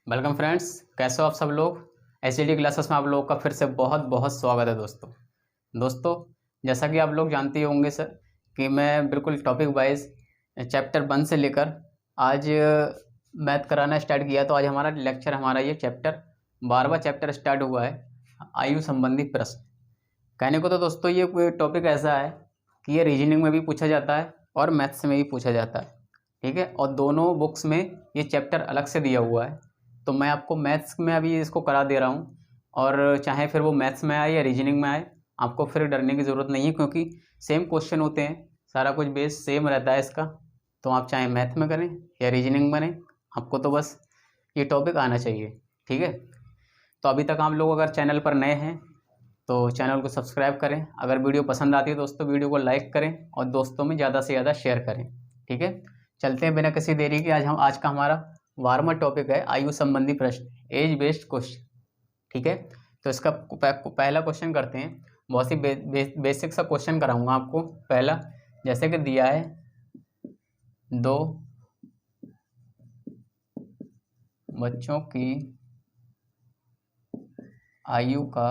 Welcome friends, कैसे हो आप सब लोग। एचडी क्लासेस में आप लोगों का फिर से बहुत बहुत स्वागत है दोस्तों। जैसा कि आप लोग जानते होंगे सर कि मैं बिल्कुल टॉपिक वाइज चैप्टर 1 से लेकर आज मैथ कराना स्टार्ट किया। तो आज हमारा ये चैप्टर 12वां चैप्टर स्टार्ट हुआ है, आयु संबंधी प्रश्न। कहने को तो दोस्तों ये टॉपिक ऐसा है कि ये रीजनिंग में भी पूछा जाता है और मैथ्स में भी पूछा जाता है, ठीक है। और दोनों बुक्स में ये चैप्टर अलग से दिया हुआ है। तो मैं आपको मैथ्स में अभी इसको करा दे रहा हूँ, और चाहे फिर वो मैथ्स में आए या रीजनिंग में आए, आपको फिर डरने की ज़रूरत नहीं है, क्योंकि सेम क्वेश्चन होते हैं, सारा कुछ बेस सेम रहता है इसका। तो आप चाहे मैथ में करें या रीजनिंग में करें, आपको तो बस ये टॉपिक आना चाहिए, ठीक है। तो अभी तक आप लोग अगर चैनल पर नए हैं तो चैनल को सब्सक्राइब करें। अगर वीडियो पसंद आती है दोस्तों, वीडियो को लाइक करें और दोस्तों में ज़्यादा से ज़्यादा शेयर करें, ठीक है। चलते हैं बिना किसी देरी के। आज का हमारा 12वां टॉपिक है आयु संबंधी प्रश्न, एज बेस्ड क्वेश्चन, ठीक है। तो इसका पहला क्वेश्चन करते हैं। बहुत ही बेसिक सा क्वेश्चन कराऊंगा आपको। पहला, जैसे कि दिया है 2 बच्चों की आयु का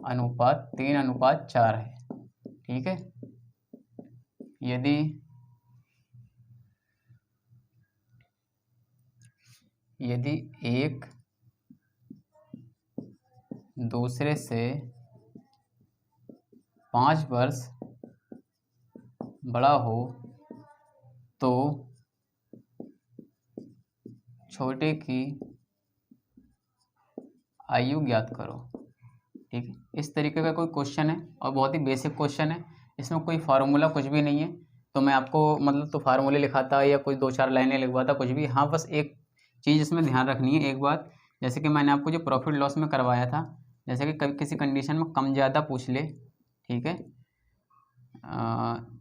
अनुपात 3:4 है, ठीक है। यदि एक दूसरे से 5 वर्ष बड़ा हो तो छोटे की आयु ज्ञात करो, ठीक है। इस तरीके का कोई क्वेश्चन है और बहुत ही बेसिक क्वेश्चन है। इसमें कोई फार्मूला कुछ भी नहीं है, तो मैं आपको मतलब तो फार्मूले लिखाता या कोई 2-4 लाइनें लिखवाता, कुछ भी। हाँ, बस एक चीज़ इसमें ध्यान रखनी है, एक बात। जैसे कि मैंने आपको जो प्रॉफिट लॉस में करवाया था, जैसे कि कभी किसी कंडीशन में कम ज़्यादा पूछ ले, ठीक है,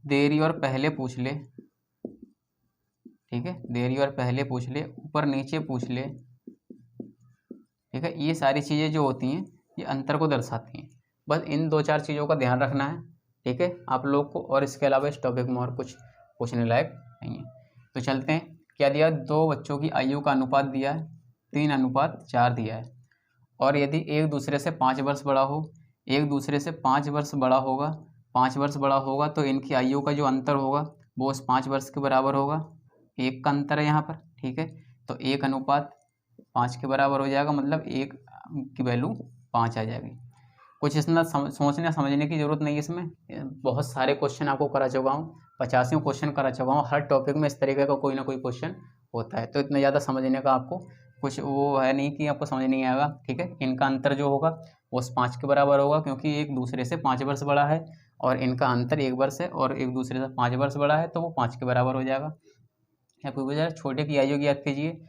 देरी और पहले पूछ ले, ठीक है, देरी और पहले पूछ ले, ऊपर नीचे पूछ ले, ठीक है। ये सारी चीज़ें जो होती हैं ये अंतर को दर्शाती हैं। बस इन 2-4 चीज़ों का ध्यान रखना है, ठीक है, आप लोग को। और इसके अलावा इस टॉपिक में और कुछ पूछने लायक नहीं है। तो चलते हैं। क्या दिया? 2 बच्चों की आयु का अनुपात दिया है, 3:4 दिया है। और यदि एक दूसरे से 5 वर्ष बड़ा हो, एक दूसरे से 5 वर्ष बड़ा होगा, 5 वर्ष बड़ा होगा, तो इनकी आयु का जो अंतर होगा वो उस 5 वर्ष के बराबर होगा। 1 का अंतर है यहाँ पर, ठीक है। तो 1:5 के बराबर हो जाएगा, मतलब 1 की वैल्यू 5 आ जाएगी। कुछ इसमें सोचने समझने की ज़रूरत नहीं है। इसमें बहुत सारे क्वेश्चन आपको करा चुका हूँ, 85 क्वेश्चन करा चुका हूँ। हर टॉपिक में इस तरीके का कोई ना कोई क्वेश्चन होता है, तो इतना ज़्यादा समझने का आपको कुछ वो है नहीं कि आपको समझ नहीं आएगा, ठीक है। इनका अंतर जो होगा वो उस 5 के बराबर होगा, क्योंकि एक दूसरे से 5 वर्ष बड़ा है और इनका अंतर 1 वर्ष है, और एक दूसरे से 5 वर्ष बड़ा है, तो वो 5 के बराबर हो जाएगा। आपको पूछा छोटे की आयु ज्ञात कीजिए।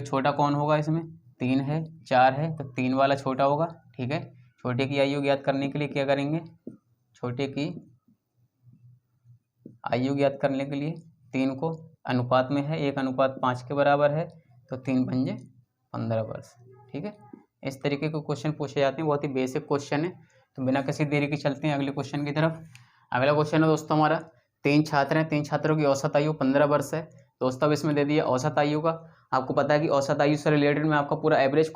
छोटा कौन होगा इसमें? 3 है, 4 है, तो 3 वाला छोटा होगा, ठीक है। छोटे की आयु ज्ञात करने के लिए क्या करेंगे? छोटे की आयु ज्ञात करने के लिए 3 को अनुपात में है, 1:5 के बराबर है, तो 3 पंजे 15 वर्ष, ठीक है। इस तरीके के क्वेश्चन पूछे जाते हैं, बहुत ही बेसिक क्वेश्चन है। तो बिना किसी देरी के चलते हैं अगले क्वेश्चन की तरफ। अगला क्वेश्चन है दोस्तों हमारा, 3 छात्र हैं, 3 छात्रों की औसत आयु 15 वर्ष है। दोस्तों अब इसमें दे दिया औसत आयु का। आपको पता है कि औसत आयु से रिलेटेड मैं आपका पूरा एवरेज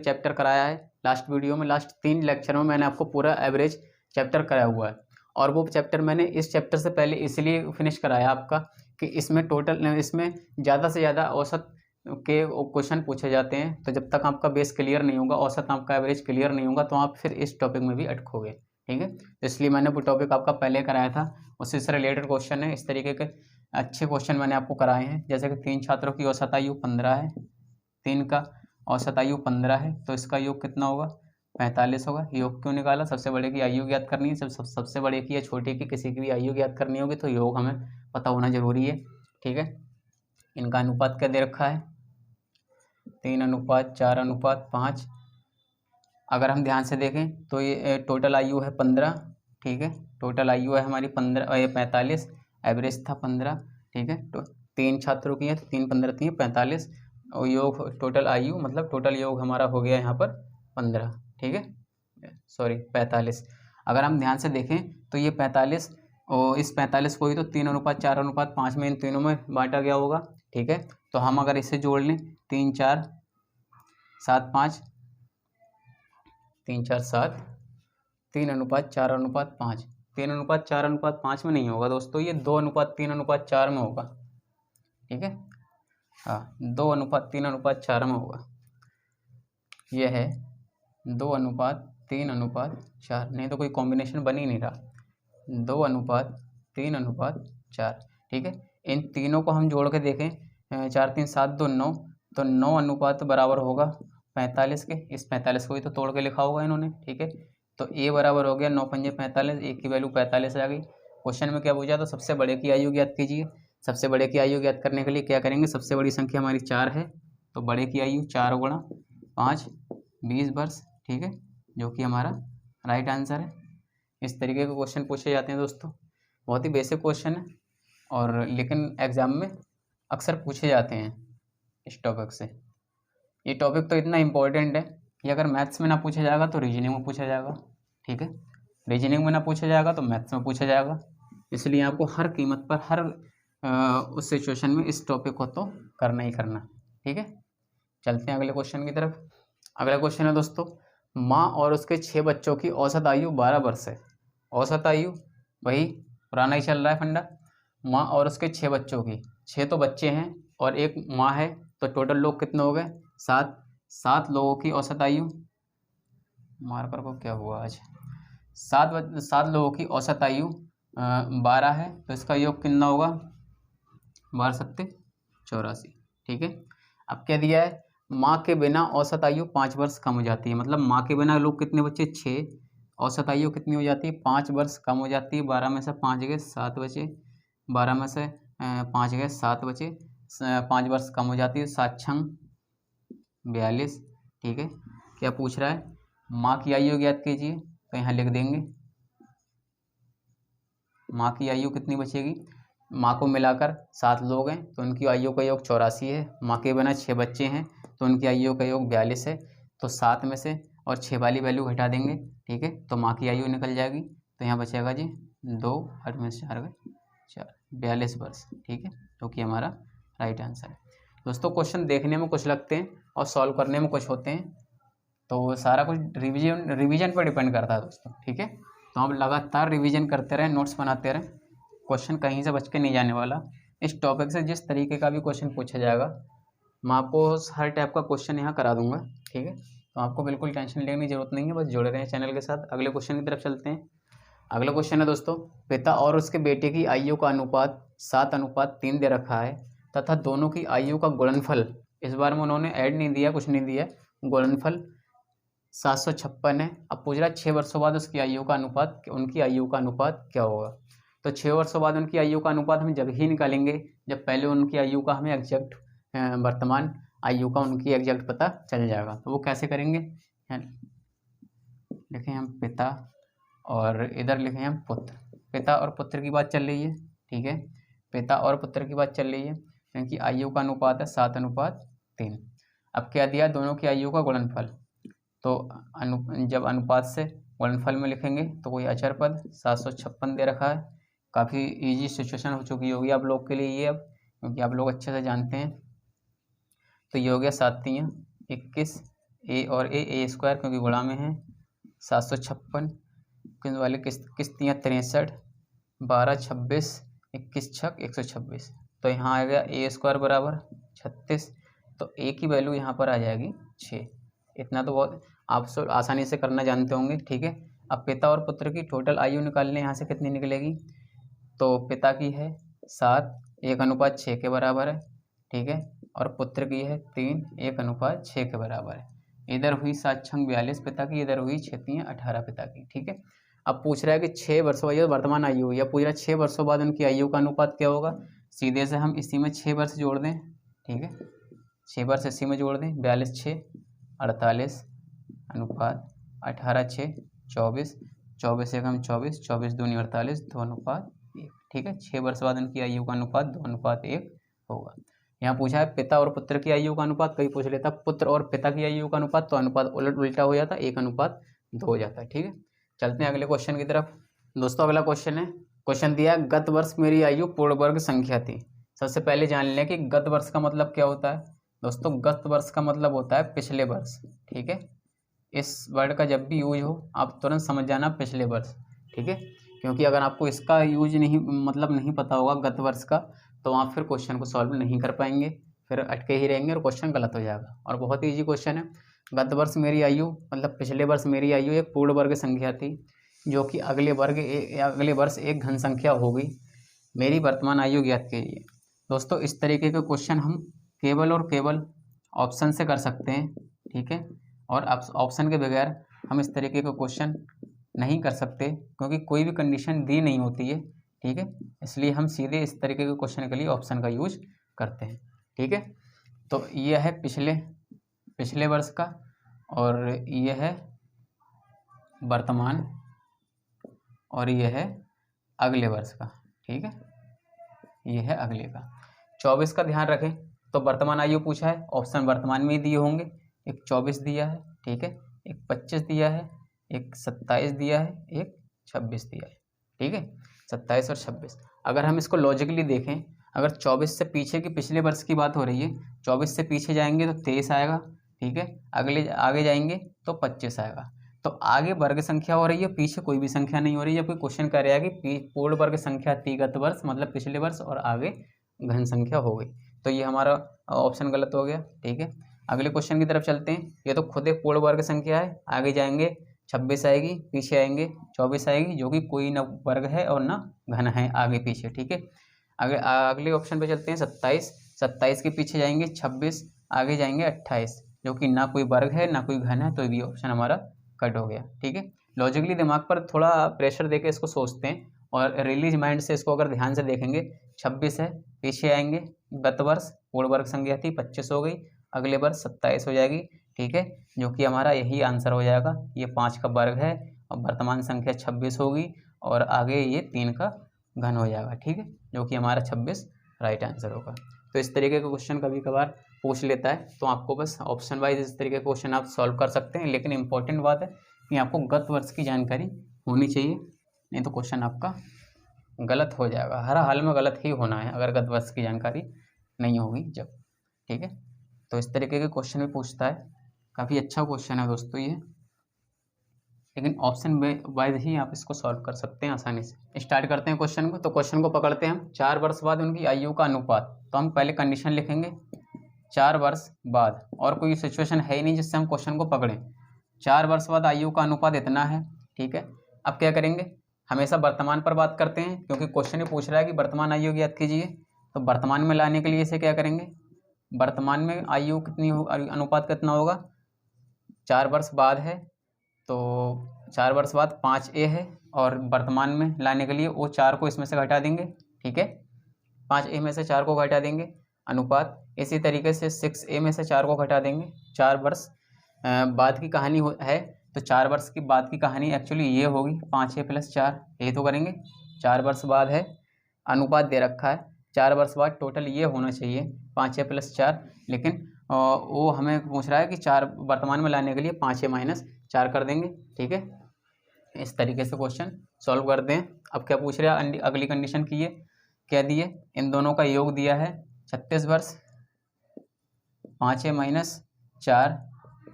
चैप्टर कराया है लास्ट वीडियो में। लास्ट 3 लेक्चर में मैंने आपको पूरा एवरेज चैप्टर कराया हुआ है, और वो चैप्टर मैंने इस चैप्टर से पहले इसलिए फिनिश कराया आपका कि इसमें ज़्यादा से ज़्यादा औसत के क्वेश्चन पूछे जाते हैं। तो जब तक आपका बेस क्लियर नहीं होगा, औसत आपका एवरेज क्लियर नहीं होगा, तो आप फिर इस टॉपिक में भी अटकोगे, ठीक है। तो इसलिए मैंने वो टॉपिक आपका पहले कराया था, उसी से रिलेटेड क्वेश्चन है। इस तरीके के अच्छे क्वेश्चन मैंने आपको कराए हैं। जैसे कि 3 छात्रों की औसत आयु 15 है, 3 का औसत आयु 15 है, तो इसका योग कितना होगा? 45 होगा। योग क्यों निकाला? सबसे बड़े की आयु ज्ञात करनी है। सबसे बड़े की या छोटे की किसी की भी आयु ज्ञात करनी होगी, तो योग हमें पता होना जरूरी है, ठीक है। इनका अनुपात क्या दे रखा है? 3:4:5। अगर हम ध्यान से देखें तो ये टोटल आयु है 15, ठीक है। टोटल आयु है हमारी 45, एवरेज था 15, ठीक है। तो 3 छात्रों की है, तो 3 15 3 45, और योग टोटल आयु मतलब टोटल योग हमारा हो गया यहाँ पर 15, ठीक है, सॉरी 45। अगर हम ध्यान से देखें तो ये 45 और इस 45 को ही तो 3:4:5 में इन तीनों में बांटा गया होगा, ठीक है। तो हम अगर इसे जोड़ लें 3 4 7 5, 3 4 7, 3:4:5, 3:4:5 में नहीं होगा दोस्तों, ये 2:3:4 में होगा। ठीक है, हाँ 2:3:4 में होगा। यह है 2:3:4, नहीं तो कोई कॉम्बिनेशन बन ही नहीं रहा। 2:3:4, ठीक है। इन तीनों को हम जोड़ के देखें, 4 3 7 2 9, तो 9 अनुपात बराबर होगा 45 के। इस 45 को ही तो तोड़ के लिखा होगा इन्होंने, ठीक है। तो ए बराबर हो गया 9 पंजे 45, ए की वैल्यू 45 आ गई। क्वेश्चन में क्या पूछा, तो सबसे बड़े की आयु ज्ञात कीजिए। सबसे बड़े की आयु ज्ञात करने के लिए क्या करेंगे, सबसे बड़ी संख्या हमारी 4 है, तो बड़े की आयु 4 गुणा 5 20 वर्ष, ठीक है, जो कि हमारा राइट आंसर है। इस तरीके के क्वेश्चन पूछे जाते हैं दोस्तों, बहुत ही बेसिक क्वेश्चन है, और लेकिन एग्जाम में अक्सर पूछे जाते हैं इस टॉपिक से। ये टॉपिक तो इतना इम्पोर्टेंट है कि अगर मैथ्स में ना पूछा जाएगा तो रीजनिंग में पूछा जाएगा, ठीक है। रीजनिंग में ना पूछा जाएगा तो मैथ्स में पूछा जाएगा, इसलिए आपको हर कीमत पर हर उस सिचुएशन में इस टॉपिक को तो करना ही करना, ठीक है। चलते हैं अगले क्वेश्चन की तरफ। अगला क्वेश्चन है दोस्तों, माँ और उसके 6 बच्चों की औसत आयु 12 वर्ष है। औसत आयु वही पुराना ही चल रहा है फंडा। माँ और उसके 6 बच्चों की, 6 तो बच्चे हैं और एक माँ है, तो टोटल लोग कितने हो गए, 7। 7 लोगों की औसत आयु, मार्कर को क्या हुआ आज, 7 लोगों की औसत आयु 12 है, तो इसका योग कितना होगा, 12 सत्ते 84, ठीक है। अब क्या दिया है, माँ के बिना औसत आयु 5 वर्ष कम हो जाती है। मतलब माँ के बिना लोग कितने बचे, 6, औसत आयु कितनी हो जाती है, 5 वर्ष कम हो जाती है। 12 में से 5 गए 7 बचे, 12 में से 5 गए 7 बचे, 5 वर्ष कम हो जाती है, 7 छंग 42, ठीक है। क्या पूछ रहा है, माँ की आयु ज्ञात कीजिए, तो यहाँ लिख देंगे माँ की आयु कितनी बचेगी। माँ को मिलाकर 7 लोग हैं, तो उनकी आयु का योग 84 है। माँ के बिना 6 बच्चे हैं, तो उनकी आयु का योग 42 है। तो 7 में से और 6 वाली वैल्यू घटा देंगे, ठीक है, तो माँ की आयु निकल जाएगी। तो यहाँ बचेगा जी 2, 8 में से 4 गए 4, 42 वर्ष, ठीक है, जो कि हमारा राइट आंसर है। दोस्तों क्वेश्चन देखने में कुछ लगते हैं और सॉल्व करने में कुछ होते हैं, तो सारा कुछ रिवीजन पर डिपेंड करता है दोस्तों, ठीक है। तो आप लगातार रिवीजन करते रहें, नोट्स बनाते रहें, क्वेश्चन कहीं से बच के नहीं जाने वाला। इस टॉपिक से जिस तरीके का भी क्वेश्चन पूछा जाएगा, मैं आपको हर टाइप का क्वेश्चन यहाँ करा दूंगा, ठीक है। तो आपको बिल्कुल टेंशन लेने की जरूरत नहीं है, बस जुड़े रहें चैनल के साथ। अगले क्वेश्चन की तरफ चलते हैं। अगला क्वेश्चन है दोस्तों, पिता और उसके बेटे की आयु का अनुपात 7:3 दे रखा है तथा दोनों की आयु का गुणनफल, इस बार में उन्होंने ऐड नहीं दिया, कुछ नहीं दिया, गुणनफल 756 है। अब पूछ रहा है 6 वर्षों बाद उसकी आयु का अनुपात, उनकी आयु का अनुपात क्या होगा। तो 6 वर्षों बाद उनकी आयु का अनुपात हम जब ही निकालेंगे जब पहले उनकी आयु का हमें एग्जैक्ट वर्तमान आयु का उनकी एग्जैक्ट पता चल जाएगा। तो वो कैसे करेंगे, लिखें हम पिता और इधर लिखें हम पुत्र। पिता और पुत्र की बात चल रही है, ठीक है, पिता और पुत्र की बात चल रही है, क्योंकि आयु का अनुपात है 7:3। अब क्या दिया, दोनों की आयु का गुणनफल, तो जब अनुपात से गुणनफल में लिखेंगे तो कोई अचर पद 756 दे रखा है। काफ़ी इजी सिचुएशन हो चुकी होगी आप लोग के लिए ये, अब क्योंकि आप लोग अच्छे से जानते हैं। तो ये हो गया 7 3 21, ए और ए स्क्वायर क्योंकि गुणा में है, 756 वाले किस 63, 12 26 21 छक 126। तो यहाँ आ गया ए स्क्वायर बराबर 36, तो ए की वैल्यू यहाँ पर आ जाएगी 6। इतना तो बहुत आप सब आसानी से करना जानते होंगे, ठीक है। अब पिता और पुत्र की टोटल आयु निकालने, यहाँ से कितनी निकलेगी, तो पिता की है 7 1:6 के बराबर है, ठीक है, और पुत्र की है 3 1:6 के बराबर है। इधर हुई 7 छंग 42 पिता की, इधर हुई 6 3 18 पिता की, ठीक है। अब पूछ रहा है कि 6 वर्षों बाद वर्तमान आयु हुई, या पूछ रहा है 6 वर्षों बाद उनकी आयु का अनुपात क्या होगा। सीधे से हम इसी में 6 वर्ष जोड़ दें, ठीक है, 6 वर्ष इसी में जोड़ दें, 42 6 48 अनुपात 18 6 24, 24 1 24, 24 दूनी 48, 2:1, ठीक है। 6 वर्ष बाद उनकी आयु का अनुपात 2:1 होगा। यहाँ पूछा है पिता और पुत्र की आयु का अनुपात, कहीं पूछ लेता पुत्र और पिता की आयु का अनुपात, तो अनुपात उल्टा हो जाता, 1:2 हो जाता है, ठीक है। चलते हैं अगले क्वेश्चन की तरफ। दोस्तों अगला क्वेश्चन है, क्वेश्चन दिया गत वर्ष मेरी आयु पूर्ण वर्ग संख्या थी। सबसे पहले जान लें कि गत वर्ष का मतलब क्या होता है। दोस्तों गत वर्ष का मतलब होता है पिछले वर्ष, ठीक है। इस वर्ड का जब भी यूज हो आप तुरंत समझ जाना पिछले वर्ष, ठीक है। क्योंकि अगर आपको इसका यूज नहीं मतलब नहीं पता होगा गत वर्ष का, तो आप फिर क्वेश्चन को सॉल्व नहीं कर पाएंगे, फिर अटके ही रहेंगे और क्वेश्चन गलत हो जाएगा। और बहुत ईजी क्वेश्चन है। गत वर्ष मेरी आयु मतलब पिछले वर्ष मेरी आयु एक पूर्ण वर्ग संख्या थी, जो कि अगले वर्ष एक घन संख्या होगी। मेरी वर्तमान आयु ज्ञात कीजिए। दोस्तों इस तरीके के क्वेश्चन हम केवल और केवल ऑप्शन से कर सकते हैं, ठीक है। और ऑप्शन के बगैर हम इस तरीके के क्वेश्चन नहीं कर सकते, क्योंकि कोई भी कंडीशन दी नहीं होती है, ठीक है। इसलिए हम सीधे इस तरीके के क्वेश्चन के लिए ऑप्शन का यूज करते हैं, ठीक है। तो ये है पिछले वर्ष का, और ये है वर्तमान, और ये है अगले वर्ष का, ठीक है। ये है अगले का। 24 का ध्यान रखें तो वर्तमान आयु पूछा है, ऑप्शन वर्तमान में ही दिए होंगे। एक 24 दिया है, ठीक है, एक 25 दिया है, एक 27 दिया है, एक 26 दिया है, ठीक है। 27 और 26। अगर हम इसको लॉजिकली देखें, अगर 24 से पीछे की पिछले वर्ष की बात हो रही है, 24 से पीछे जाएंगे तो 23 आएगा, ठीक है। आगे जाएंगे तो 25 आएगा। तो आगे वर्ग संख्या हो रही है, पीछे कोई भी संख्या नहीं हो रही है। जबकि क्वेश्चन कह रहा है कि पूर्ण वर्ग संख्या थी गत वर्ष मतलब पिछले वर्ष, और आगे घन संख्या हो गई। तो ये हमारा ऑप्शन गलत हो गया, ठीक है। अगले क्वेश्चन की तरफ चलते हैं। ये तो खुद एक पूर्ण वर्ग संख्या है, आगे जाएंगे 26 आएगी, पीछे आएंगे 24 आएगी, जो कि कोई न वर्ग है और ना घन है, आगे पीछे, ठीक है। अगले ऑप्शन पे चलते हैं 27 के पीछे जाएंगे 26, आगे जाएंगे 28, जो कि ना कोई वर्ग है ना कोई घन है, तो ये ऑप्शन हमारा कट हो गया, ठीक है। लॉजिकली दिमाग पर थोड़ा प्रेशर देके इसको सोचते हैं, और रिलीज माइंड से इसको अगर ध्यान से देखेंगे, 26 है, पीछे आएंगे गत वर्ष पूर्ण वर्ग संख्या थी, 25 हो गई, अगले वर्ष 27 हो जाएगी, ठीक है, जो कि हमारा यही आंसर हो जाएगा। ये 5 का वर्ग है और वर्तमान संख्या 26 होगी, और आगे ये 3 का घन हो जाएगा, ठीक है, जो कि हमारा 26 राइट आंसर होगा। तो इस तरीके का क्वेश्चन कभी कभार पूछ लेता है, तो आपको बस ऑप्शन वाइज इस तरीके के क्वेश्चन आप सॉल्व कर सकते हैं। लेकिन इंपॉर्टेंट बात है कि आपको गत वर्ष की जानकारी होनी चाहिए, नहीं तो क्वेश्चन आपका गलत हो जाएगा। हर हाल में गलत ही होना है अगर गत वर्ष की जानकारी नहीं होगी जब, ठीक है। तो इस तरीके के क्वेश्चन भी पूछता है, काफ़ी अच्छा क्वेश्चन है दोस्तों ये, लेकिन ऑप्शन वाइज ही आप इसको सॉल्व कर सकते हैं आसानी से। स्टार्ट करते हैं क्वेश्चन को। तो क्वेश्चन को पकड़ते हैं हम। 4 वर्ष बाद उनकी आयु का अनुपात। तो हम पहले कंडीशन लिखेंगे 4 वर्ष बाद, और कोई सिचुएशन है ही नहीं जिससे हम क्वेश्चन को पकड़ें। 4 वर्ष बाद आयु का अनुपात इतना है, ठीक है। अब क्या करेंगे, हमेशा वर्तमान पर बात करते हैं, क्योंकि क्वेश्चन ही पूछ रहा है कि वर्तमान आयु ज्ञात कीजिए। तो वर्तमान में लाने के लिए इसे क्या करेंगे, वर्तमान में आयु कितनी हो, अनुपात कितना होगा, 4 वर्ष बाद है तो 4 वर्ष बाद 5a है, और वर्तमान में लाने के लिए वो 4 को इसमें से घटा देंगे, ठीक है। 5a में से 4 को घटा देंगे, अनुपात। इसी तरीके से 6a में से 4 को घटा देंगे। 4 वर्ष बाद की कहानी है, तो 4 वर्ष की बाद की कहानी एक्चुअली ये होगी 5a + 4, ये तो करेंगे। 4 वर्ष बाद है, अनुपात दे रखा है 4 वर्ष बाद, टोटल ये होना चाहिए 5a + 4, लेकिन वो हमें पूछ रहा है कि 4 वर्तमान में लाने के लिए 5a - 4 कर देंगे, ठीक है। इस तरीके से क्वेश्चन सॉल्व करते हैं। अब क्या पूछ रहा है, अगली कंडीशन की है, क्या दिए, इन दोनों का योग दिया है 36 वर्ष, 5a - 4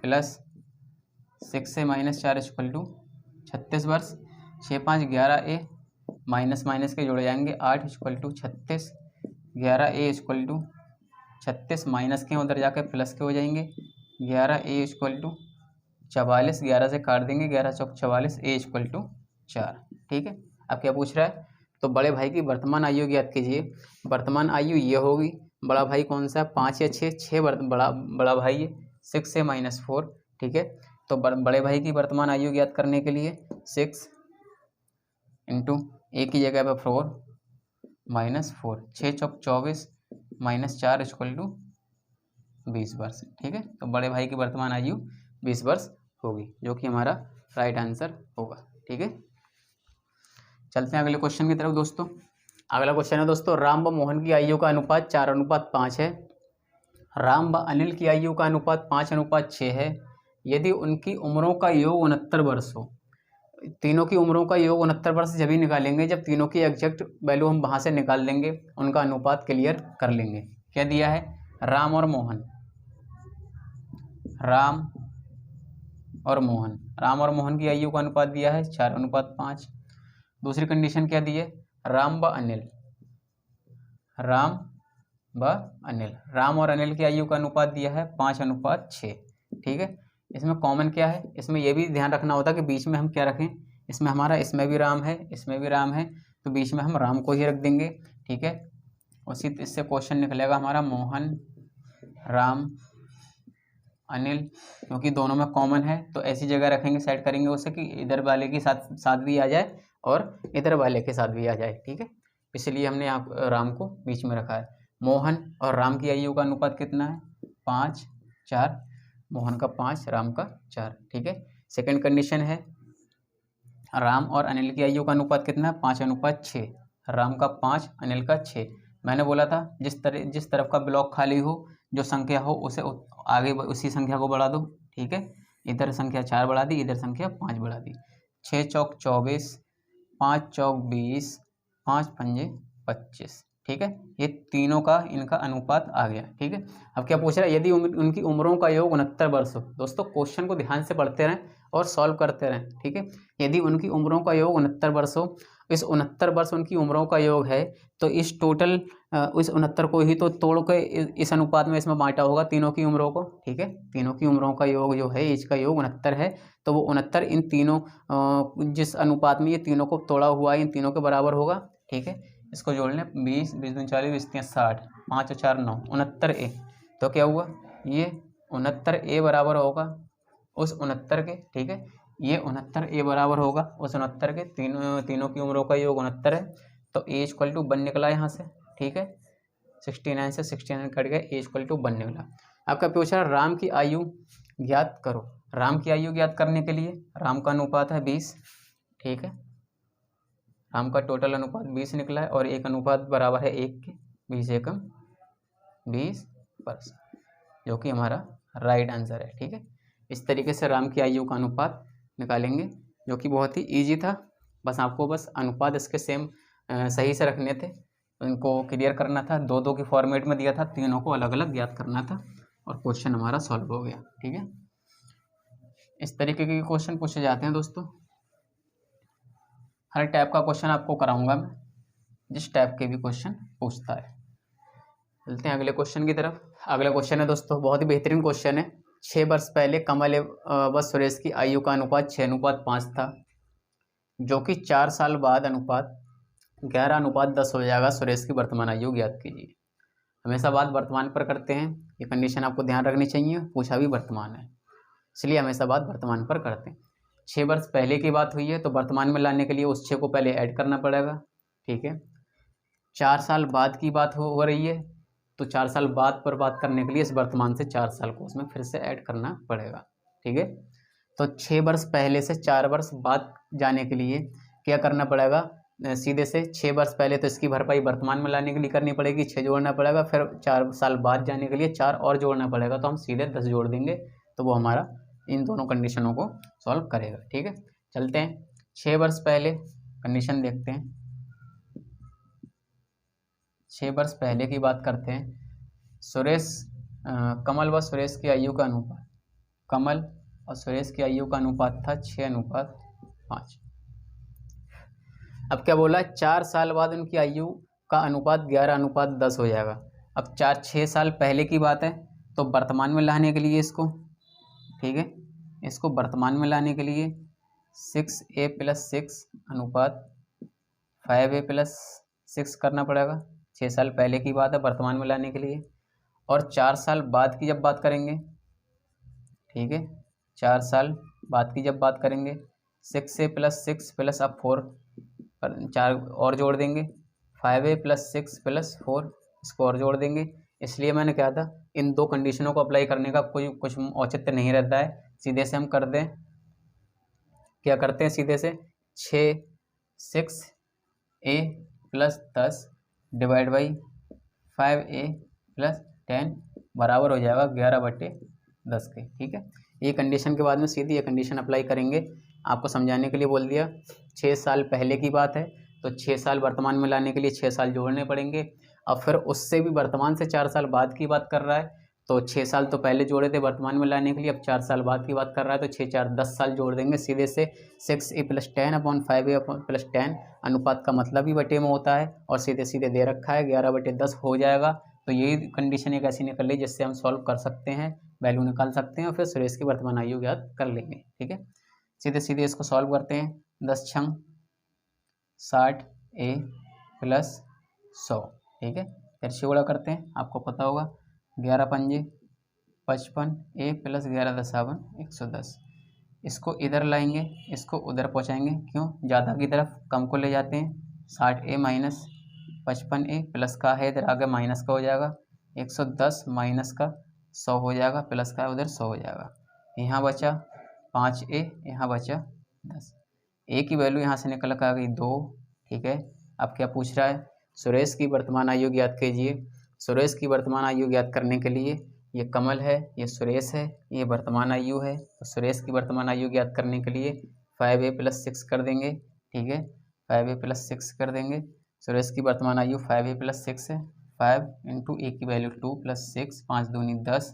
+ 6a - 4 = 36 वर्ष। 6 × 5 = 11a, माइनस माइनस के जुड़ जाएंगे 8 = 36, 11a = 36, माइनस के उधर जाकर प्लस के हो जाएंगे, 11a = 44, 11 से काट देंगे, 11 × 4 = 44, a = 4, ठीक है। अब क्या पूछ रहा है, तो बड़े भाई की वर्तमान आयु ज्ञात कीजिए। वर्तमान आयु ये होगी, बड़ा भाई कौन सा है, 5 या 6 बड़ा भाई है, 6a - 4, ठीक है। तो बड़े भाई की वर्तमान आयु ज्ञात करने के लिए 6 × a की जगह पर 4 - 4, 6 × 4 = 24, -4 = 20 वर्ष, ठीक है। तो बड़े भाई की वर्तमान आयु 20 वर्ष होगी, जो कि हमारा राइट आंसर होगा, ठीक है। चलते हैं अगले क्वेश्चन की तरफ दोस्तों। अगला क्वेश्चन है दोस्तों, राम व मोहन की आयु का अनुपात 4:5 है। राम व अनिल की आयु का अनुपात 5:6 है। यदि उनकी उम्रों का योग 69 वर्ष हो। तीनों की उम्रों का योग 69 वर्ष जब ही निकालेंगे जब तीनों की एग्जैक्ट वैल्यू हम वहाँ से निकाल लेंगे, उनका अनुपात क्लियर कर लेंगे। क्या दिया है? राम और मोहन, राम और मोहन, राम और मोहन की आयु का अनुपात दिया है 4:5। दूसरी कंडीशन क्या दी है? राम व अनिल, राम व अनिल, राम और अनिल की आयु का अनुपात दिया है 5:6। ठीक है, इसमें कॉमन क्या है? इसमें यह भी ध्यान रखना होता है कि बीच में हम क्या रखें, इसमें हमारा इसमें भी राम है, इसमें भी राम है, तो बीच में हम राम को ही रख देंगे। ठीक है, उसी इससे क्वेश्चन निकलेगा हमारा मोहन, राम, अनिल, क्योंकि दोनों में कॉमन है तो ऐसी जगह रखेंगे, सेट करेंगे उसे कि इधर वाले के साथ साथ भी आ जाए और इधर वाले के साथ भी आ जाए। ठीक है, इसलिए हमने यहाँ राम को बीच में रखा है। मोहन और राम की आयु का अनुपात कितना है? 5:4, मोहन का 5, राम का 4। ठीक है, सेकंड कंडीशन है राम और अनिल की आयु का अनुपात कितना है? 5:6, राम का 5, अनिल का 6। मैंने बोला था जिस तरफ का ब्लॉक खाली हो, जो संख्या हो उसे आगे उसी संख्या को बढ़ा दो। ठीक है, इधर संख्या 4 बढ़ा दी, इधर संख्या 5 बढ़ा दी। 6 चौक 24, 5 चौक 20, 5 पंजे 25। ठीक है, ये तीनों का इनका अनुपात आ गया। ठीक है, अब क्या पूछ रहा है? यदि उनकी उम्रों का योग 69 वर्ष हो। दोस्तों क्वेश्चन को ध्यान से पढ़ते रहें और सॉल्व करते रहें। ठीक है, यदि उनकी उम्रों का योग 69 वर्ष हो, इस 69 वर्ष उनकी उम्रों का योग है, तो इस टोटल इस 69 को ही तो तोड़ के इस अनुपात में इसमें बांटा होगा तीनों की उम्रों को। ठीक है, तीनों की उम्रों का योग जो है, इसका योग 69 है, तो वो 69 इन तीनों जिस अनुपात में ये तीनों को तोड़ा हुआ है इन तीनों के बराबर होगा। ठीक है, इसको जोड़ लें, 20, 20 दूनी 40, 20 तियां 60, 5 और 4 9, 69A। तो क्या हुआ? ये 69A बराबर होगा उस 69 के। ठीक है, ये 69A बराबर होगा उस 69 के, तीनों की उम्रों का योग 69 है, तो A इक्वल टू 1 निकला यहाँ से। ठीक है, 69 से 69 कट गए, A इक्वल टू 1 निकला। आपका पूछा राम की आयु ज्ञात करो। राम की आयु ज्ञात करने के लिए राम का अनुपात है 20। ठीक है, राम का टोटल अनुपात 20 निकला है और एक अनुपात बराबर है 1 के, 20 एकम 20%, जो कि हमारा राइट आंसर है। ठीक है, इस तरीके से राम की आयु का अनुपात निकालेंगे, जो कि बहुत ही इजी था। बस आपको अनुपात इसके सेम सही से रखने थे, इनको क्लियर करना था। 2-2 के फॉर्मेट में दिया था, तीनों को अलग अलग ज्ञात करना था और क्वेश्चन हमारा सॉल्व हो गया। ठीक है, इस तरीके के क्वेश्चन पूछे जाते हैं दोस्तों। हर टाइप का क्वेश्चन आपको कराऊंगा मैं, जिस टाइप के भी क्वेश्चन पूछता है। चलते हैं अगले क्वेश्चन की तरफ। अगला क्वेश्चन है दोस्तों, बहुत ही बेहतरीन क्वेश्चन है। 6 वर्ष पहले कमल व सुरेश की आयु का अनुपात 6:5 था, जो कि 4 साल बाद अनुपात 11:10 हो जाएगा। सुरेश की वर्तमान आयु ज्ञात कीजिए। हमेशा बात वर्तमान पर करते हैं, ये कंडीशन आपको ध्यान रखनी चाहिए, पूछा भी वर्तमान है, इसलिए हमेशा बात वर्तमान पर करते हैं। 6 वर्ष पहले की बात हुई है, तो वर्तमान में लाने के लिए उस 6 को पहले ऐड करना पड़ेगा। ठीक है, 4 साल बाद की बात हो रही है, तो 4 साल बाद पर बात करने के लिए इस वर्तमान से 4 साल को उसमें फिर से ऐड करना पड़ेगा। ठीक है, तो 6 वर्ष पहले से 4 वर्ष बाद जाने के लिए क्या करना पड़ेगा? सीधे से 6 वर्ष पहले तो इसकी भरपाई वर्तमान में लाने के लिए करनी पड़ेगी, 6 जोड़ना पड़ेगा, फिर 4 साल बाद जाने के लिए 4 और जोड़ना पड़ेगा, तो हम सीधे 10 जोड़ देंगे, तो वो हमारा इन दोनों कंडीशनों को सॉल्व करेगा। ठीक है, चलते हैं 6 वर्ष पहले कंडीशन देखते हैं। 6 वर्ष पहले की बात करते हैं। कमल व सुरेश की आयु का अनुपात, कमल और सुरेश की आयु का अनुपात था 6:5। अब क्या बोला? 4 साल बाद उनकी आयु का अनुपात 11:10 हो जाएगा। अब 6 साल पहले की बात है, तो वर्तमान में लाने के लिए इसको, ठीक है, इसको वर्तमान में लाने के लिए 6A + 6 अनुपात 5A + 6 करना पड़ेगा। 6 साल पहले की बात है वर्तमान में लाने के लिए। और 4 साल बाद की जब बात करेंगे, ठीक है, 4 साल बाद की जब बात करेंगे, 6A + 6 + अब 4 4 और जोड़ देंगे, 5A + 6 + 4 इसको और जोड़ देंगे। इसलिए मैंने कहा था इन दो कंडीशनों को अप्लाई करने का कोई कुछ औचित्य नहीं रहता है, सीधे से हम कर दें। क्या करते हैं? सीधे से 6A + 10 / 5A + 10 बराबर हो जाएगा 11/10 के। ठीक है, ये कंडीशन के बाद में सीधी ये कंडीशन अप्लाई करेंगे आपको समझाने के लिए बोल दिया। 6 साल पहले की बात है तो 6 साल वर्तमान में लाने के लिए 6 साल जोड़ने पड़ेंगे। अब फिर उससे भी वर्तमान से 4 साल बाद की बात कर रहा है तो 6 साल तो पहले जोड़े थे वर्तमान में लाने के लिए, अब 4 साल बाद की बात कर रहा है तो 6 4 10 साल जोड़ देंगे सीधे से। 6a + 10 अपॉन 5a + 10 अनुपात का मतलब ही बटे में होता है और सीधे सीधे दे रखा है 11/10 हो जाएगा। तो यही कंडीशन एक ऐसी निकल ली जिससे हम सॉल्व कर सकते हैं, वैल्यू निकाल सकते हैं और फिर सुरेश की वर्तमान आयु ज्ञात कर लेंगे। ठीक है, सीधे सीधे इसको सॉल्व करते हैं। 10 छंग 60a + 100। ठीक है, फिर से गुणा करते हैं, आपको पता होगा 11 पंजे 55a + 11 दशावन 110। इसको इधर लाएंगे, इसको उधर पहुँचाएंगे, क्यों ज़्यादा की तरफ कम को ले जाते हैं। 60a - 55a प्लस का है इधर आगे माइनस का हो जाएगा 110 माइनस का 100 हो जाएगा, प्लस का उधर 100 हो जाएगा। यहाँ बचा 5a, यहाँ बचा 10। a की वैल्यू यहाँ से निकल कर आ गई 2। ठीक है, अब क्या पूछ रहा है, सुरेश की वर्तमान आयु ज्ञात कीजिए। सुरेश की वर्तमान आयु ज्ञात करने के लिए ये कमल है, ये सुरेश है, ये वर्तमान आयु है। तो सुरेश की वर्तमान आयु ज्ञात करने के लिए 5a + 6 कर देंगे। ठीक है, 5a + 6 कर देंगे। सुरेश की वर्तमान आयु 5a + 6 है। 5 × a की वैल्यू 2 + 6 5 दूनी 10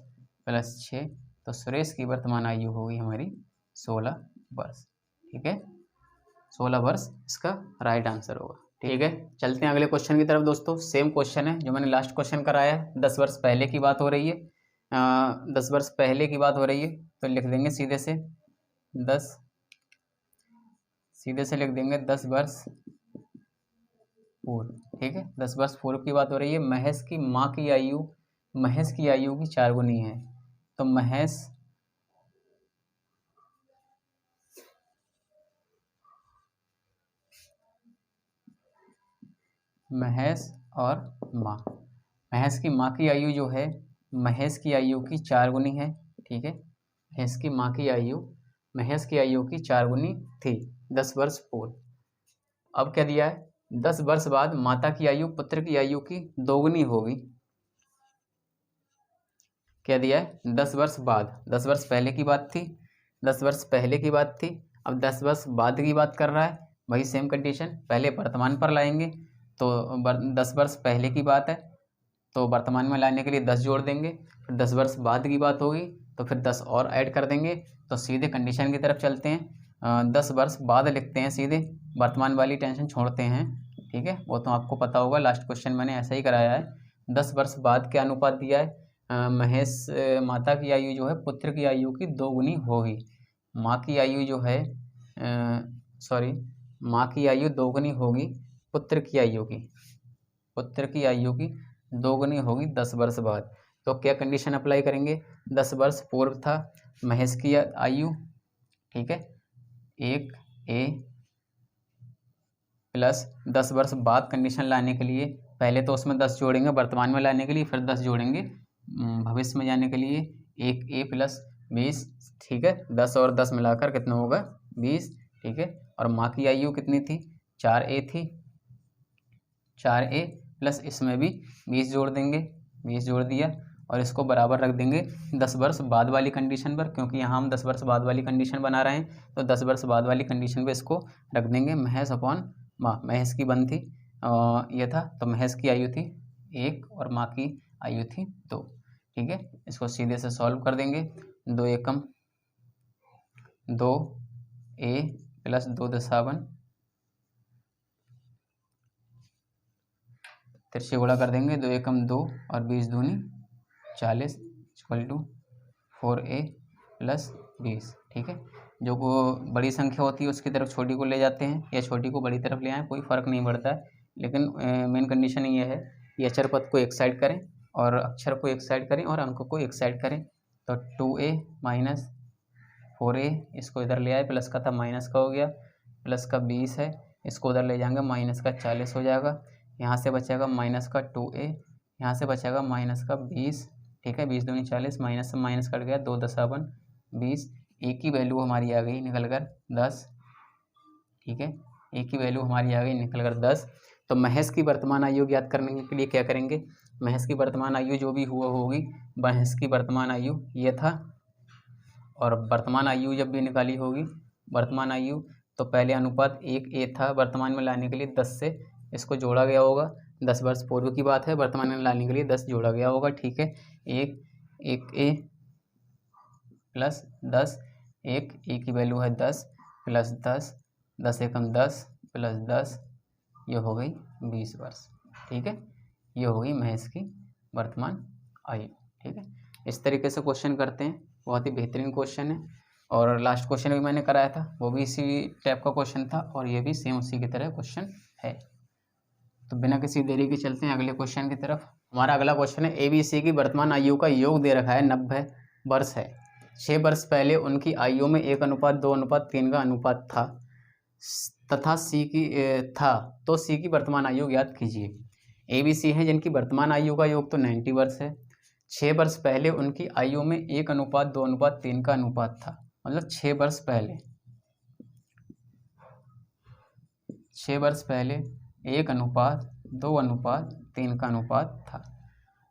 + 6, तो सुरेश की वर्तमान आयु होगी हमारी 16 वर्ष। ठीक है, 16 वर्ष इसका राइट आंसर होगा। ठीक है, चलते हैं अगले क्वेश्चन की तरफ दोस्तों। सेम क्वेश्चन है जो मैंने लास्ट क्वेश्चन कराया है। 10 वर्ष पहले की बात हो रही है, 10 वर्ष पहले की बात हो रही है तो लिख देंगे सीधे से 10, सीधे से लिख देंगे 10 वर्ष पूर्व। ठीक है, 10 वर्ष पूर्व की बात हो रही है। महेश की माँ की आयु, महेश की आयु की 4 गुनी है। तो महेश और माँ, महेश की माँ की आयु जो है महेश की आयु की 4 गुनी है। ठीक है, महेश की माँ की आयु महेश की आयु की 4 गुनी थी 10 वर्ष पूर्व। अब क्या दिया है, 10 वर्ष बाद माता की आयु पुत्र की आयु की 2 गुनी होगी। क्या दिया है, 10 वर्ष बाद, 10 वर्ष पहले की बात थी, 10 वर्ष पहले की बात थी, अब 10 वर्ष बाद की बात कर रहा है। वही सेम कंडीशन, पहले वर्तमान पर लाएंगे तो 10 वर्ष पहले की बात है तो वर्तमान में लाने के लिए 10 जोड़ देंगे। फिर 10 वर्ष बाद की बात होगी तो फिर 10 और ऐड कर देंगे। तो सीधे कंडीशन की तरफ चलते हैं। 10 वर्ष बाद लिखते हैं सीधे, वर्तमान वाली टेंशन छोड़ते हैं। ठीक है, वो तो आपको पता होगा, लास्ट क्वेश्चन मैंने ऐसा ही कराया है। 10 वर्ष बाद क्या अनुपात दिया है, महेश माता की आयु जो है पुत्र की आयु की 2 गुनी होगी। माँ की आयु जो है माँ की आयु 2 गुनी होगी पुत्र की आयु की, पुत्र की आयु की 2 गुनी होगी 10 वर्ष बाद। तो क्या कंडीशन अप्लाई करेंगे, 10 वर्ष पूर्व था महेश की आयु। ठीक है, 1a प्लस 10 वर्ष बाद कंडीशन लाने के लिए पहले तो उसमें 10 जोड़ेंगे वर्तमान में लाने के लिए, फिर 10 जोड़ेंगे भविष्य में जाने के लिए 1a + 20। ठीक है, 10 और 10 मिलाकर कितना होगा 20। ठीक है, और माँ की आयु कितनी थी, 4a थी, 4a प्लस इसमें भी 20 जोड़ देंगे, 20 जोड़ दिया और इसको बराबर रख देंगे 10 वर्ष बाद वाली कंडीशन पर, क्योंकि यहाँ हम 10 वर्ष बाद वाली कंडीशन बना रहे हैं तो 10 वर्ष बाद वाली कंडीशन पे इसको रख देंगे। महेश अपॉन माँ, महेश की 1 थी ये था तो महेश की आयु थी 1 और माँ की आयु थी 2। ठीक है, इसको सीधे से सॉल्व कर देंगे। 2 एकम 2a + 2 दशावन, तिरछे गुणा कर देंगे। 2 एकम 2 और 20 दूनी 40 = 4a + 20। ठीक है, जो को बड़ी संख्या होती है उसकी तरफ छोटी को ले जाते हैं या छोटी को बड़ी तरफ ले आएँ, कोई फ़र्क नहीं पड़ता है। लेकिन मेन कंडीशन ये है कि अचर पद को एक साइड करें और अक्षर को एक साइड करें और अंक को एक साइड करें। तो 2a - 4a इसको इधर ले आए, प्लस का था माइनस का हो गया, प्लस का 20 है इसको उधर ले जाएंगे माइनस का 40 हो जाएगा। यहाँ से बचेगा माइनस का 2a, यहाँ से बचेगा माइनस का 20। ठीक है, 20 दूनी 40, माइनस से माइनस कट गया 2 दशावन 20। a की वैल्यू हमारी आ गई निकल कर 10। ठीक है, a की वैल्यू हमारी आ गई निकल कर 10। तो महेश की वर्तमान आयु ज्ञात करने के लिए क्या करेंगे, महेश की वर्तमान आयु जो भी हुआ होगी, महेश की वर्तमान आयु ये था और वर्तमान आयु जब भी निकाली होगी वर्तमान आयु, तो पहले अनुपात 1A था, वर्तमान में लाने के लिए 10 से इसको जोड़ा गया होगा। 10 वर्ष पूर्व की बात है, वर्तमान में लाने के लिए 10 जोड़ा गया होगा। ठीक है, 1A प्लस 10, 1A की वैल्यू है 10 प्लस 10, 10 एकम 10 प्लस 10, ये हो गई 20 वर्ष। ठीक है, ये हो गई महेश की वर्तमान आयु। ठीक है, इस तरीके से क्वेश्चन करते हैं, बहुत ही बेहतरीन क्वेश्चन है। और लास्ट क्वेश्चन भी मैंने कराया था, वो भी इसी टाइप का क्वेश्चन था और ये भी सेम उसी की तरह क्वेश्चन है। तो बिना किसी देरी के चलते हैं अगले क्वेश्चन की तरफ। हमारा अगला क्वेश्चन है, ABC की वर्तमान आयु का योग दे रखा है 90 वर्ष है। 6 वर्ष पहले उनकी आयु में 1:2:3 का अनुपात था तथा C की वर्तमान आयु ज्ञात कीजिए। ABC है जिनकी वर्तमान आयु का योग तो 90 वर्ष है। 6 वर्ष पहले उनकी आयु में 1:2:3 का अनुपात था, मतलब 6 वर्ष पहले 1:2:3 का अनुपात था।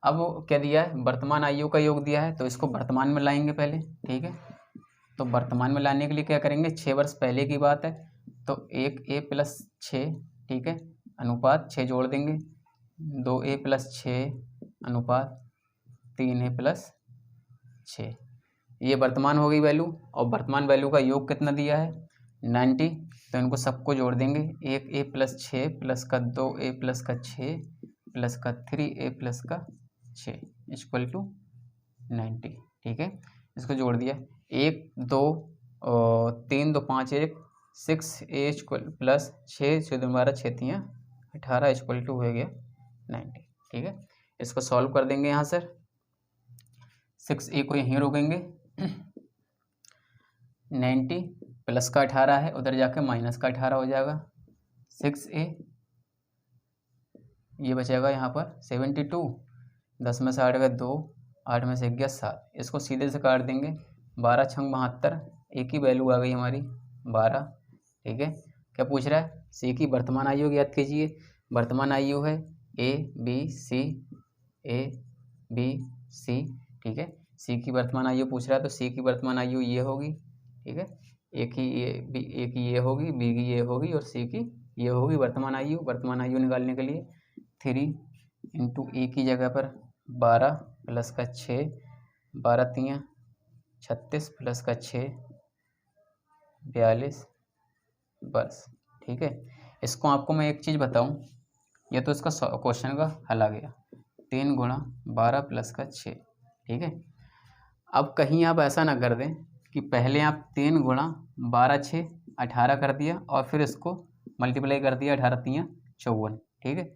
अब क्या दिया है, वर्तमान आयु का योग दिया है, तो इसको वर्तमान में लाएंगे पहले। ठीक है, तो वर्तमान में लाने के लिए क्या करेंगे, 6 वर्ष पहले की बात है, तो 1A प्लस 6, ठीक है, अनुपात 6 जोड़ देंगे, 2A प्लस 6 अनुपात 3A प्लस 6, ये वर्तमान हो गई वैल्यू। और वर्तमान वैल्यू का योग कितना दिया है, 90, तो इनको सबको जोड़ देंगे, 1A प्लस 6 प्लस का 2A प्लस का 6 प्लस का 3A प्लस का 6 इक्वल टू 90। ठीक है, इसको जोड़ दिया, 1 2 3 2 5 1 6A प्लस 6 6 2 12 6 3 18 इक्वल टू हो गया 90। ठीक है, इसको सॉल्व कर देंगे यहाँ सर, 6A को यहीं रोकेंगे, 90 प्लस का 18 है, उधर जाके माइनस का 18 हो जाएगा, 6A ये बचेगा यहाँ पर 72, 10 में से 8 गए 2, 8 में से 11 7, इसको सीधे से काट देंगे, 12 छंग 72, A की वैल्यू आ गई हमारी 12। ठीक है, क्या पूछ रहा है, C की वर्तमान आयु याद कीजिए, वर्तमान आयु है A B C। ठीक है, C की वर्तमान आयु पूछ रहा है, तो C की वर्तमान आयु ये होगी। ठीक है, A की ये होगी, B की ये होगी और C की ये होगी वर्तमान आयु। वर्तमान आयु निकालने के लिए 3 इंटू A की जगह पर 12 प्लस का 6, 12 3 36 प्लस का 6 42 बस। ठीक है, इसको आपको मैं एक चीज़ बताऊं, ये तो इसका क्वेश्चन का हल आ गया, 3 गुणा 12 प्लस का 6। ठीक है, अब कहीं आप ऐसा ना कर दें कि पहले आप 3 गुणा 12 6 18 कर दिया और फिर इसको मल्टीप्लाई कर दिया 18 3 54। ठीक है,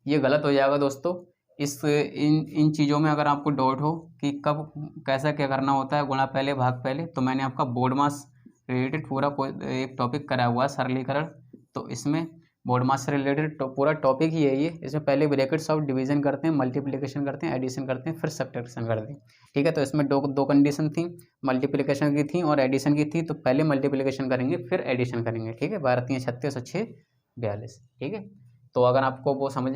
ये गलत हो जाएगा दोस्तों। इन चीज़ों में अगर आपको डाउट हो कि कब कैसा क्या करना होता है, गुणा पहले भाग पहले, तो मैंने आपका बोर्ड मास रिलेटेड पूरा एक टॉपिक कराया हुआ है, सरलीकरण। तो इसमें बोर्ड मास से रिलेटेड पूरा टॉपिक ही है ये। इसमें पहले ब्रैकेट्स ऑफ डिवीजन करते हैं, मल्टीप्लिकेशन करते हैं, एडिशन करते हैं, फिर सब्ट्रैक्शन करते हैं। ठीक है, तो इसमें दो कंडीशन थी, मल्टीप्लिकेशन की थी और एडिशन की थी। तो पहले मल्टीप्लिकेशन करेंगे फिर एडिशन करेंगे। ठीक है, 12 3 36 और 6 42। ठीक है, तो अगर आपको वो समझ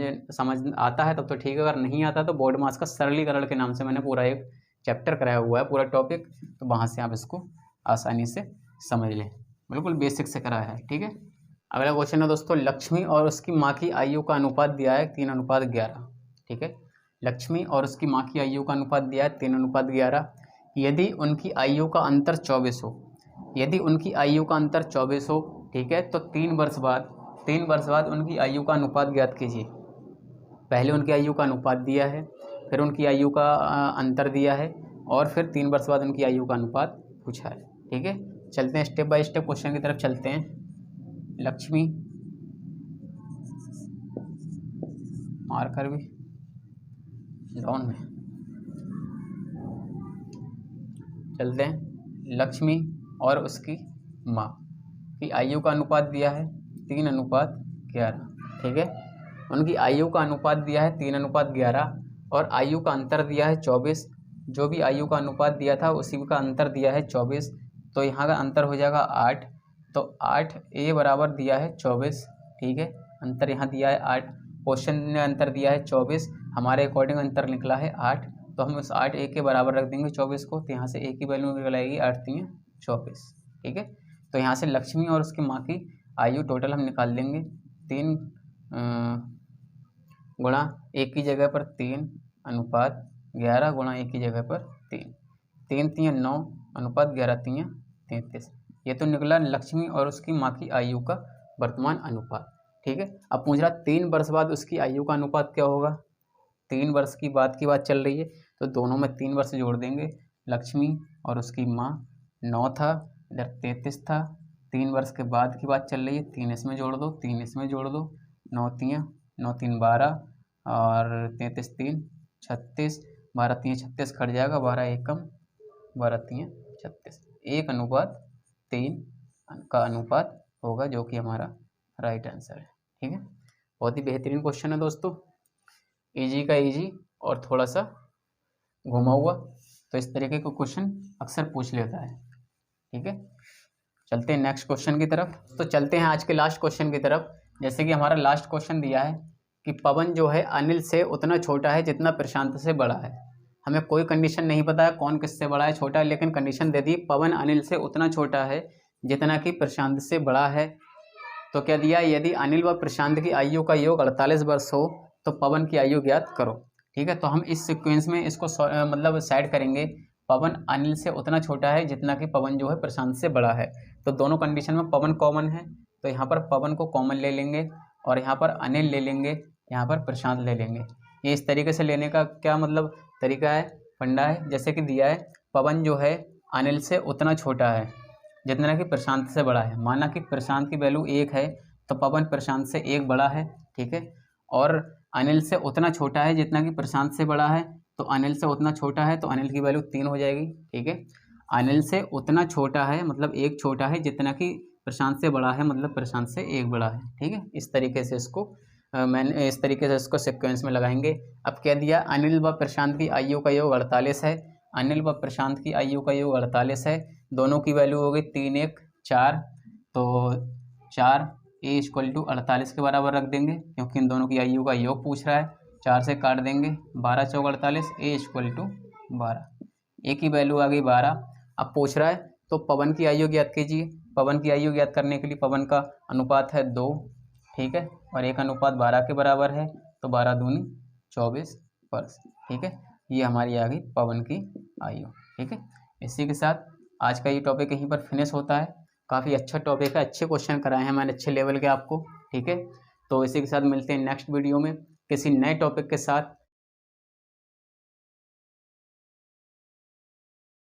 आता है तब तो ठीक है, अगर नहीं आता तो बोर्ड मास का सरलीकरण के नाम से मैंने पूरा एक चैप्टर कराया हुआ है, पूरा टॉपिक, तो वहाँ से आप इसको आसानी से समझ लें, बिल्कुल बेसिक से कराया है। ठीक है, अगला क्वेश्चन है दोस्तों, लक्ष्मी और उसकी माँ की आयु का अनुपात दिया है 3:11। ठीक है, लक्ष्मी और उसकी माँ की आयु का अनुपात दिया है 3:11। यदि उनकी आयु का अंतर 24 हो, यदि उनकी आयु का अंतर 24 हो, ठीक है, तो 3 वर्ष बाद उनकी आयु का अनुपात ज्ञात कीजिए। पहले उनकी आयु का अनुपात दिया है, फिर उनकी आयु का अंतर दिया है और फिर 3 वर्ष बाद उनकी आयु का अनुपात पूछा है। ठीक है, चलते हैं स्टेप बाय स्टेप क्वेश्चन की तरफ चलते हैं। लक्ष्मी, मार्कर भी डाउन में, चलते हैं। लक्ष्मी और उसकी माँ की आयु का अनुपात दिया है 3:11। ठीक है, उनकी आयु का अनुपात दिया है 3:11 और आयु का अंतर दिया है 24। जो भी आयु का अनुपात दिया था उसी का अंतर दिया है 24, तो यहाँ का अंतर हो जाएगा 8। तो 8A बराबर दिया है 24। ठीक है, अंतर यहाँ दिया है 8, क्वेश्चन ने अंतर दिया है 24, हमारे अकॉर्डिंग अंतर निकला है 8, तो हम उस 8A के बराबर रख देंगे 24 को, तो यहाँ से A की वैल्यू निकल आएगी 8 3 24। ठीक है, तो यहाँ से लक्ष्मी और उसकी माँ की आयु टोटल हम निकाल लेंगे। 3 गुणा 1 की जगह पर 3 अनुपात 11 गुणा 1 की जगह पर 3, 3 3 9 अनुपात 11 3 33। ये तो निकला लक्ष्मी और उसकी माँ की आयु का वर्तमान अनुपात। ठीक है, अब पूछ रहा 3 वर्ष बाद उसकी आयु का अनुपात क्या होगा। 3 वर्ष की बात चल रही है, तो दोनों में 3 वर्ष जोड़ देंगे। लक्ष्मी और उसकी माँ 9 था, इधर 33 था। 3 वर्ष के बाद की बात चल रही है, 3 इसमें जोड़ दो, 3 इसमें जोड़ दो, 9 3 12 और 33 3 36, 12 3 36 कट जाएगा, 12 एकम 12 3 36, 1:3 का अनुपात होगा, जो कि हमारा राइट आंसर है। ठीक है, बहुत ही बेहतरीन क्वेश्चन है दोस्तों, इजी का इजी और थोड़ा सा घुमा हुआ, तो इस तरीके का क्वेश्चन अक्सर पूछ लेता है। ठीक है, चलते हैं नेक्स्ट क्वेश्चन की तरफ। तो चलते हैं आज के लास्ट क्वेश्चन की तरफ। जैसे कि हमारा लास्ट क्वेश्चन दिया है कि पवन जो है अनिल से उतना छोटा है जितना प्रशांत से बड़ा है। हमें कोई कंडीशन नहीं पता है कौन किससे बड़ा है, छोटा है, लेकिन कंडीशन दे दी पवन अनिल से उतना छोटा है जितना कि प्रशांत से बड़ा है। तो क्या दिया, यदि अनिल व प्रशांत की आयु का योग 48 वर्ष हो तो पवन की आयु ज्ञात करो। ठीक है, तो हम इस सीक्वेंस में इसको मतलब साइड करेंगे। पवन अनिल से उतना छोटा है जितना कि पवन जो है प्रशांत से बड़ा है। तो दोनों कंडीशन में पवन कॉमन है, तो यहाँ पर पवन को कॉमन ले लेंगे और यहाँ पर अनिल ले लेंगे, यहाँ पर प्रशांत ले लेंगे। ये इस तरीके से लेने का क्या मतलब तरीका है, फंडा है। जैसे कि दिया है पवन जो है अनिल से उतना छोटा है जितना कि प्रशांत से बड़ा है। माना कि प्रशांत की वैल्यू 1 है तो पवन प्रशांत से 1 बड़ा है। ठीक है, और अनिल से उतना छोटा है जितना कि प्रशांत से बड़ा है, तो अनिल से उतना छोटा है तो अनिल की वैल्यू 3 हो जाएगी। ठीक है, अनिल से उतना छोटा है मतलब 1 छोटा है जितना कि प्रशांत से बड़ा है, मतलब प्रशांत से 1 बड़ा है। ठीक है, इस तरीके से इसको मैंने इस तरीके से इसको सीक्वेंस में लगाएंगे। अब क्या दिया, अनिल व प्रशांत की आयु का योग 48 है। अनिल व प्रशांत की आयु का योग 48 है। दोनों की वैल्यू हो गई 3 1 4, तो 4 ए = 48 के बराबर रख देंगे, क्योंकि इन दोनों की आयु का योग पूछ रहा है। 4 से काट देंगे, 12 चौक 48, ए = 12, ए की वैल्यू आ गई 12। अब पूछ रहा है तो पवन की आयु ज्ञात कीजिए। पवन की आयु ज्ञात करने के लिए पवन का अनुपात है 2। ठीक है, और 1:12 के बराबर है, तो 12 दूनी 24 वर्ष। ठीक है, ये हमारी आ गई पवन की आयु। ठीक है, इसी के साथ आज का ये टॉपिक यहीं पर फिनिश होता है। काफ़ी अच्छा टॉपिक है, अच्छे क्वेश्चन कराए हैं मैंने, अच्छे लेवल के आपको। ठीक है, तो इसी के साथ मिलते हैं नेक्स्ट वीडियो में किसी नए टॉपिक के साथ।